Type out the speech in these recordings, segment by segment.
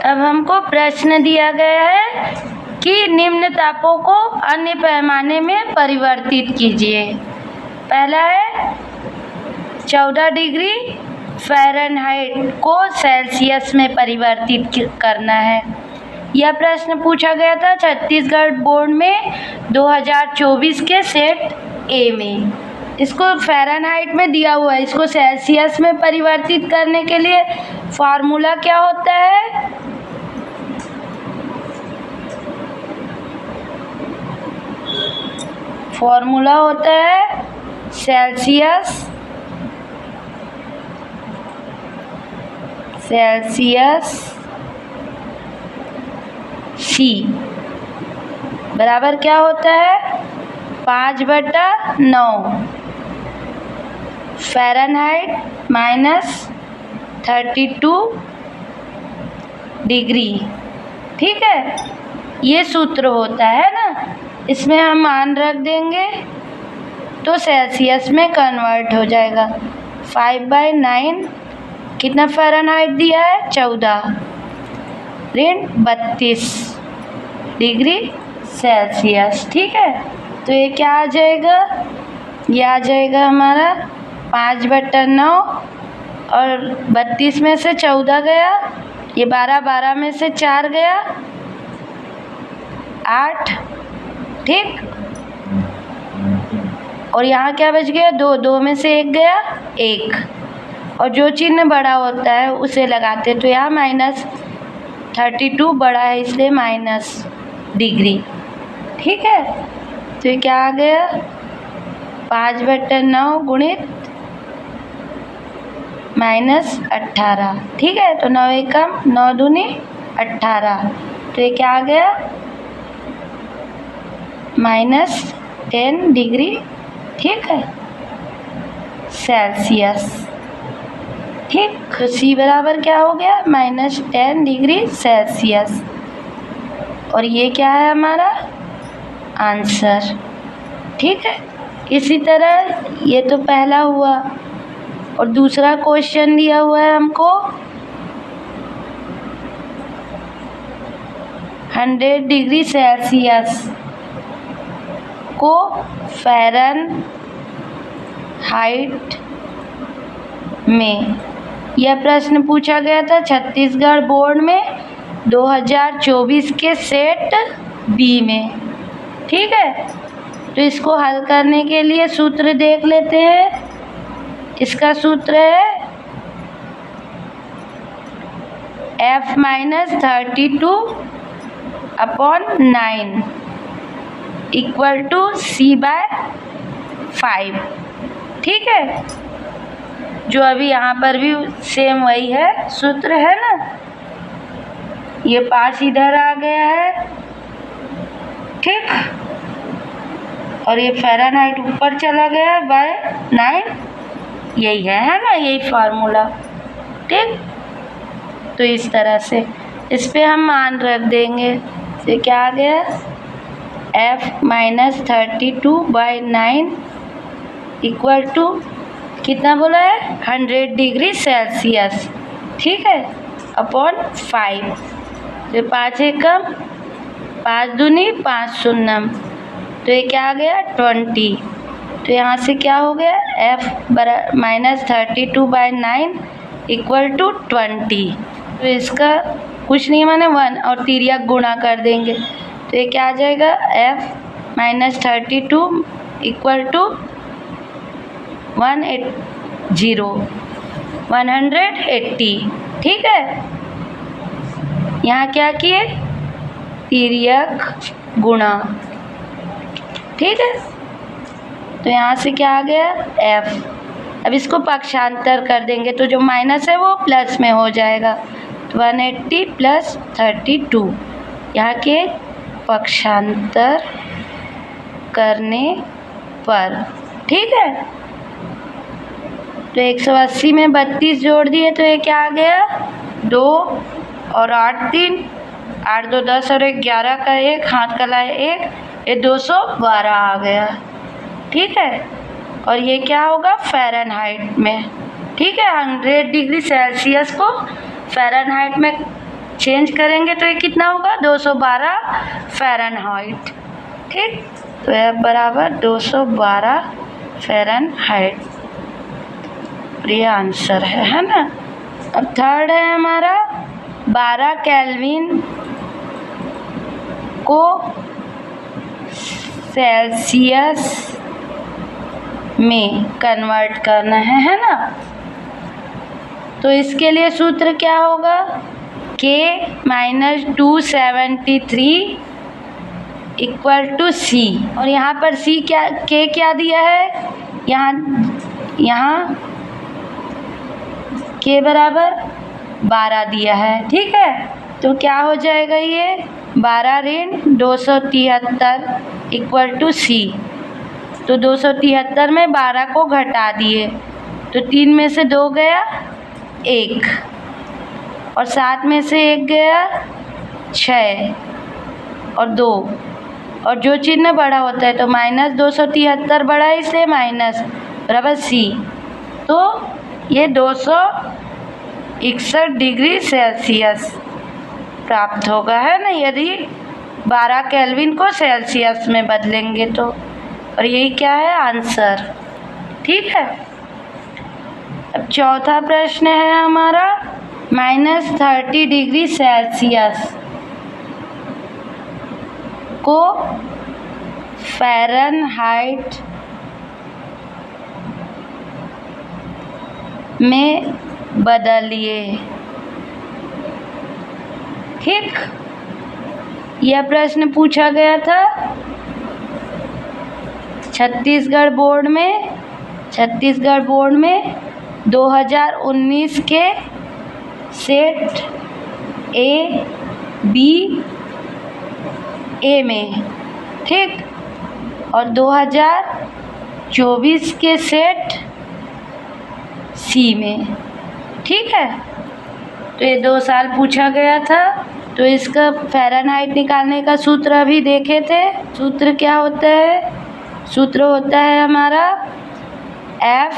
अब हमको प्रश्न दिया गया है कि निम्न तापों को अन्य पैमाने में परिवर्तित कीजिए। पहला है 14 डिग्री फ़ारेनहाइट को सेल्सियस में परिवर्तित करना है। यह प्रश्न पूछा गया था छत्तीसगढ़ बोर्ड में 2024 के सेट ए में। इसको फ़ारेनहाइट में दिया हुआ है, इसको सेल्सियस में परिवर्तित करने के लिए फार्मूला क्या होता है? फॉर्मूला होता है सेल्सियस सी बराबर क्या होता है? 5/9 फ़ारेनहाइट माइनस 32 डिग्री। ठीक है, ये सूत्र होता है ना, इसमें हम मान रख देंगे तो सेल्सियस में कन्वर्ट हो जाएगा। 5/9 कितना फ़ारेनहाइट दिया है? 14 ऋण 32 डिग्री सेल्सियस। ठीक है, तो ये क्या आ जाएगा? ये आ जाएगा हमारा 5/9 और 32 में से 14 गया, ये 12 में से 4 गया 8। ठीक, और यहाँ क्या बच गया? 2 में से 1 गया 1, और जो चिन्ह बड़ा होता है उसे लगाते, तो यहाँ -32 बड़ा है इसलिए माइनस डिग्री। ठीक है, तो ये क्या आ गया? 5/9 गुणित -18। ठीक है, तो 9 एकम 9 दूनी 18, तो ये क्या आ गया? -10 डिग्री। ठीक है, सेल्सियस। ठीक, तो सी बराबर क्या हो गया? -10 डिग्री सेल्सियस। और ये क्या है हमारा आंसर। ठीक है, इसी तरह ये तो पहला हुआ, और दूसरा क्वेश्चन दिया हुआ है हमको 100 डिग्री सेल्सियस को फ़ारेनहाइट में। यह प्रश्न पूछा गया था छत्तीसगढ़ बोर्ड में 2024 के सेट बी में। ठीक है, तो इसको हल करने के लिए सूत्र देख लेते हैं। इसका सूत्र है F-32/9 = C/5। ठीक है, जो अभी यहाँ पर भी सेम वही है, सूत्र है ना। ये 5 इधर आ गया है, ठीक, और ये फ़ारेनहाइट ऊपर चला गया /9, यही है ना, यही फार्मूला। ठीक, तो इस तरह से इस पे हम मान रख देंगे। तो क्या आ गया? F-32/9 = कितना बोला है? 100 डिग्री सेल्सियस। ठीक है, अपॉन 5। तो 5 एकम 5 दूनी 5 शून्यम, तो ये क्या आ गया? 20। तो यहाँ से क्या हो गया? F-32/9 = 20। तो इसका कुछ नहीं माने 1 और तिर्यक गुणा कर देंगे, तो ये क्या आ जाएगा? F-32 = 180। ठीक है, यहाँ क्या किए? तिर्यक गुणा। ठीक है, तो यहाँ से क्या आ गया? F। अब इसको पक्षांतर कर देंगे तो जो माइनस है वो प्लस में हो जाएगा, तो 180 + 32। यहाँ के पक्षांतर करने पर। ठीक है, तो 180 में 32 जोड़ दिए तो ये क्या आ गया? 2 और 8 3, 8 2 10 और 1 11 का 1 हाथ का लाए 1, ये 212 आ गया। ठीक है, और ये क्या होगा? फ़ारेनहाइट में। ठीक है, 100 डिग्री सेल्सियस को फ़ारेनहाइट में चेंज करेंगे तो ये कितना होगा 212 फ़ारेनहाइट। ठीक, तो F बराबर 212 फ़ारेनहाइट, ये आंसर है ना। अब थर्ड है हमारा 12 केल्विन को सेल्सियस में कन्वर्ट करना है ना। तो इसके लिए सूत्र क्या होगा, K minus 273 equal to C। और यहाँ पर C क्या, K क्या दिया है, यहाँ K बराबर 12 दिया है। ठीक है, तो क्या हो जाएगा, ये 12 ऋण 273 इक्वल टू C। तो 273 में 12 को घटा दिए तो 3 में से 2 गया 1 और 7 में से 1 गया 6 और 2, और जो चिन्ह बड़ा होता है तो माइनस 273 बड़ा है इसलिए माइनस बराबर C। तो ये 261 डिग्री सेल्सियस प्राप्त होगा, है ना, यदि 12 केल्विन को सेल्सियस में बदलेंगे तो। और यही क्या है, आंसर। ठीक है, अब चौथा प्रश्न है हमारा -30 डिग्री सेल्सियस को फ़ारेनहाइट में बदलिए। ठीक, यह प्रश्न पूछा गया था छत्तीसगढ़ बोर्ड में 2019 के सेट A, B, A में। ठीक, और 2024 के सेट C में। ठीक है, तो ये 2 साल पूछा गया था। तो इसका फ़ारेनहाइट निकालने का सूत्र अभी देखे थे। सूत्र क्या होता है, सूत्र होता है हमारा F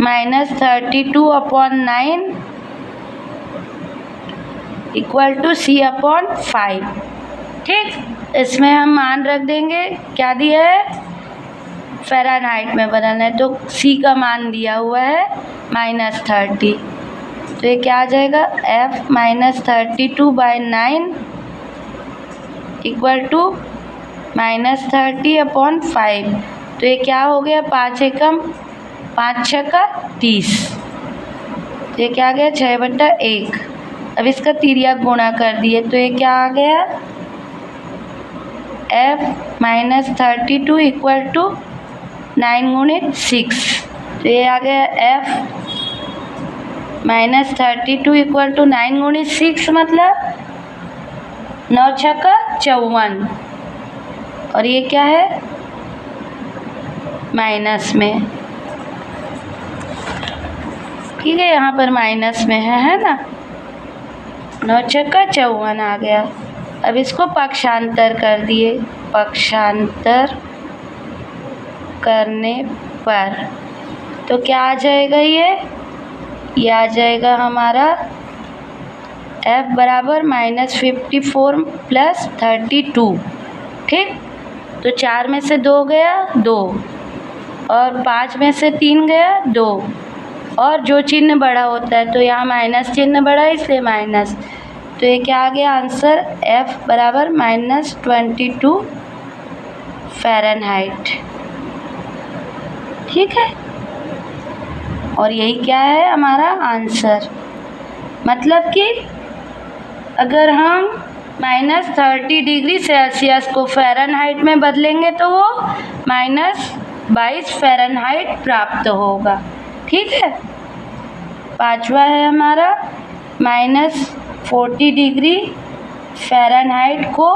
minus 32/9 equal to C/5। ठीक, इसमें हम मान रख देंगे, क्या दिया है, फ़ारेनहाइट में बदलना है तो C का मान दिया हुआ है -30। तो ये क्या आ जाएगा, F माइनस 32/9 इक्वल टू -30/5। तो ये क्या हो गया, 5 एकम 5 छक्का 30। तो ये क्या आ गया, 6/1। अब इसका तिर्यक गुणा कर दिए तो ये क्या आ गया, F माइनस 32 इक्वल टू 9 × 6। तो ये आ गया F माइनस 32 इक्वल टू 9 × 6 मतलब 9 छक्का 54। और ये क्या है, माइनस में। ठीक है, यहाँ पर माइनस में है ना, 9 छक्का 54 आ गया। अब इसको पक्षांतर कर दिए, पक्षांतर करने पर तो क्या आ जाएगा, ये आ जाएगा हमारा F बराबर -54 + 32। ठीक, तो 4 में से 2 गया 2 और 5 में से 3 गया 2, और जो चिन्ह बड़ा होता है तो यहाँ माइनस चिन्ह बड़ा है इसलिए माइनस। तो ये क्या आ गया, आंसर F बराबर -22 फ़ारेनहाइट। ठीक है, और यही क्या है हमारा आंसर। मतलब कि अगर हम -30 डिग्री सेल्सियस को फ़ारेनहाइट में बदलेंगे तो वो -22 फ़ारेनहाइट प्राप्त होगा। ठीक है, पांचवा है हमारा -40 डिग्री फ़ारेनहाइट को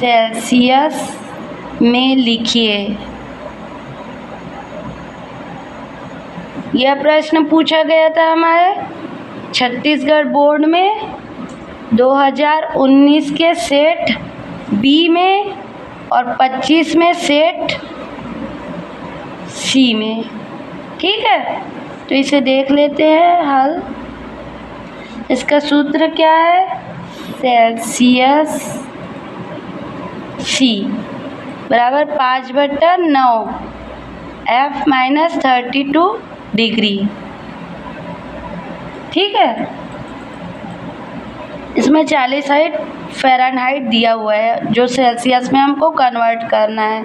सेल्सियस में लिखिए। यह प्रश्न पूछा गया था हमारे छत्तीसगढ़ बोर्ड में 2019 के सेट B में और 25 में सेट C में। ठीक है, तो इसे देख लेते हैं हल। इसका सूत्र क्या है? सेल्सियस C बराबर 5/9 F माइनस 32 डिग्री। ठीक है, इसमें 40 फ़ारेनहाइट दिया हुआ है जो सेल्सियस में हमको कन्वर्ट करना है।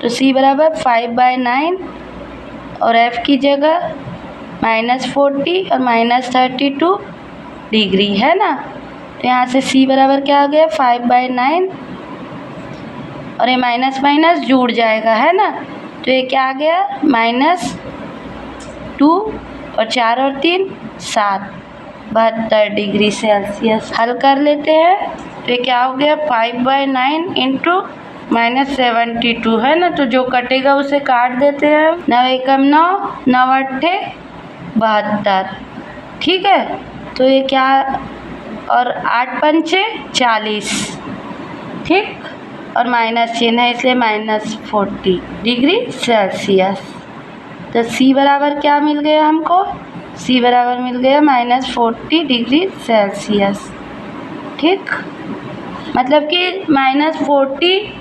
तो C बराबर 5/9 और F की जगह -40 और -32 डिग्री है ना। तो यहाँ से C बराबर क्या आ गया? 5/9 और ये माइनस माइनस जुड़ जाएगा है ना। तो ये क्या आ गया? -2 और 4 और 3 7 72 डिग्री सेल्सियस। हल कर लेते हैं तो ये क्या हो गया? 5/9 इंटू -72 है ना। तो जो कटेगा उसे काट देते हैं। 9 एकम 9, 9 अट्ठे 72। ठीक है, तो ये क्या, और 8 पंचे 40। ठीक, और माइनस चिन्ह है इसलिए -40 डिग्री सेल्सियस। तो C बराबर क्या मिल गया हमको? C बराबर मिल गया -40 डिग्री सेल्सियस। ठीक, मतलब कि -40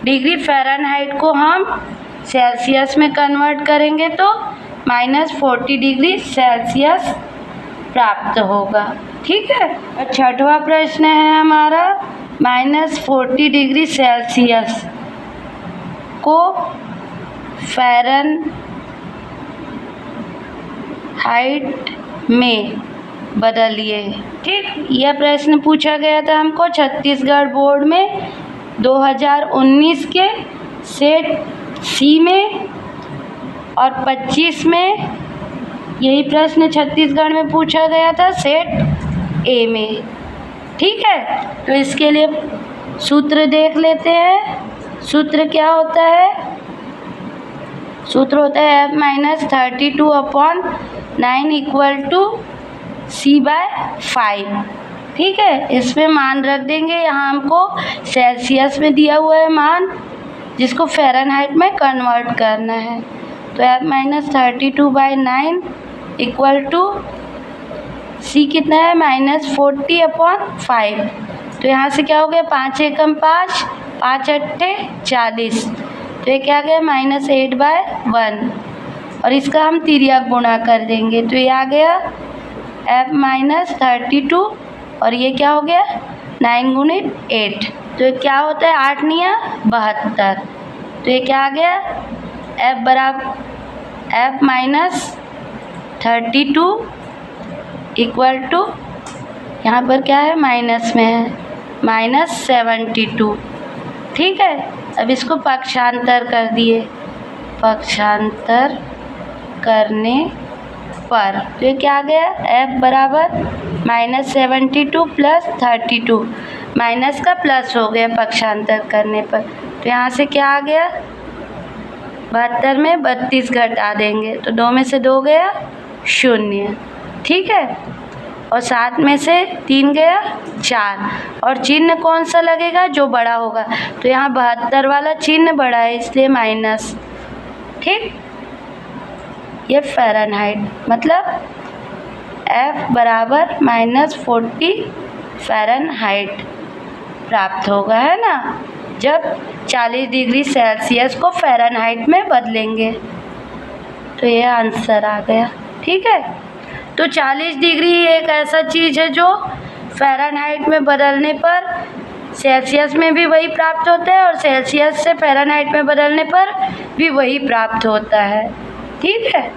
डिग्री फ़ारेनहाइट को हम सेल्सियस में कन्वर्ट करेंगे तो -40 डिग्री सेल्सियस प्राप्त होगा। ठीक है, और छठवां प्रश्न है हमारा -40 डिग्री सेल्सियस को फ़ारेनहाइट में बदलिए। ठीक, यह प्रश्न पूछा गया था हमको छत्तीसगढ़ बोर्ड में 2019 के सेट C में और 25 में। यही प्रश्न छत्तीसगढ़ में पूछा गया था सेट A में। ठीक है, तो इसके लिए सूत्र देख लेते हैं। सूत्र क्या होता है? सूत्र होता है F-32/9 = C/5। ठीक है, इसमें मान रख देंगे। यहाँ हमको सेल्सियस में दिया हुआ है मान, जिसको फ़ारेनहाइट में कन्वर्ट करना है। तो F-32/9 = C कितना है? -40/5। तो यहाँ से क्या हो गया? 5 एकम 5, 5 अट्ठे 40। तो ये क्या आ गया? -8/1 और इसका हम तिर्यक गुणा कर देंगे। तो ये आ गया F-32 और ये क्या हो गया? 9 × 8। तो ये क्या होता है? 8 × 9 = 72। तो ये क्या आ गया? F बराबर F-32 = यहाँ पर क्या है? माइनस में है, -72। ठीक है, अब इसको पक्षांतर कर दिए। पक्षांतर करने पर तो ये क्या आ गया? F बराबर -72 + 32, माइनस का प्लस हो गया पक्षांतर करने पर। तो यहाँ से क्या आ गया? 72 में 32 घटा देंगे तो 2 में से 2 गया 0। ठीक है, और 7 में से 3 गया 4, और चिन्ह कौन सा लगेगा? जो बड़ा होगा। तो यहाँ 72 वाला चिन्ह बड़ा है इसलिए माइनस। ठीक, ये फ़ारेनहाइट मतलब F बराबर -40 फ़ारेनहाइट प्राप्त होगा है ना, जब 40 डिग्री सेल्सियस को फ़ारेनहाइट में बदलेंगे। तो ये आंसर आ गया। ठीक है, तो 40 डिग्री एक ऐसा चीज़ है जो फ़ारेनहाइट में बदलने पर सेल्सियस में भी वही प्राप्त होता है और सेल्सियस से फ़ारेनहाइट में बदलने पर भी वही प्राप्त होता है। ठीक है।